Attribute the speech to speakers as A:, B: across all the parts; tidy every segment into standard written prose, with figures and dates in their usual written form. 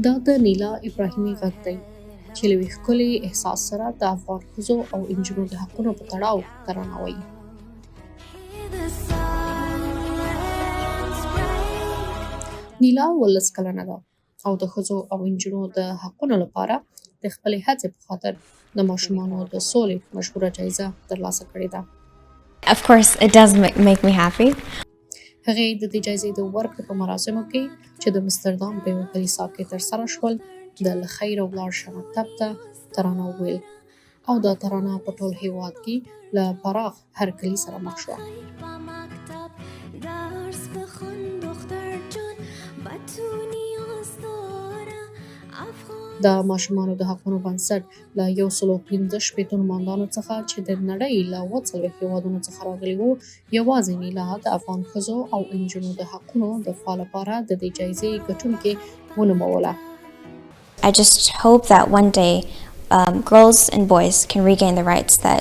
A: دا د نیلا ابراهيمي غږ دی چې له یوې ښکلي احساس سره د افغان ښځو او نجونو د حقونو په تړاو ترانه وایي. نیلا 18 کلنه ده او د ښځو او نجونو د حقونو لپاره د خپلې هڅې په خاطر د ماشومانو د سولې مشهوره جایزه ترلاسه کړې ده.
B: Of course, it does make me happy.
A: هغې د دې جایزې د ورکړې په مراسمو کې چې د امستردام په یوه کلیسا کې ترسره شول د له خیره ولاړ شه مکتب ته ترانه وویل او دا ترانه په ټول هېواد کې له پراخ هرکلي سره مخ شوه. د ماشومانو د حقونو بنسټ له 115 نمایندانو څخه چې د نړۍ له 40 هېوادونو څخه راغلي وو، یوازې نیلا د افغان ښځو او نجونو د حقونو دفاع لپاره د دې جایزې ګټونکې ونوموله.
B: I just hope that one day girls and boys can regain the rights that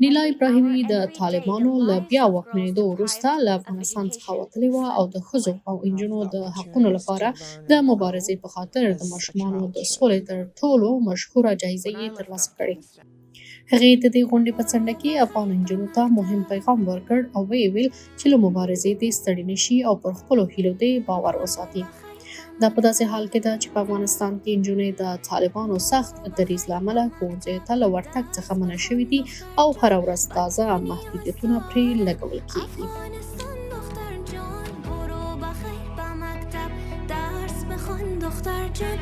A: نیلا ابراهيمي د طالبانو له بیا واکمنېدو وروسته له افغانستان څخه وتلې وه او د ښځو او نجونو د حقونو لپاره د مبارزې په خاطر د ماشومانو د سولې تر ټولو مشهوره جایزه یې ترلاسه کړې. هغې د دې غونډې په څنډه کې افغان نجونو ته مهم پیغام ورکړ او ویې ویل چې له مبارزې دې ستړي نه شي او پر خپلو هیلو دې باور وساتي. دا په داسې حال کې ده چې په افغانستان کې نجونې د طالبانو سخت دریځ له امله ښوونځیو ته له ورتګ څخه منع شوي دي او هره ورځ تازه محدودیتونه پرې لګول کېږي.
C: دختر جان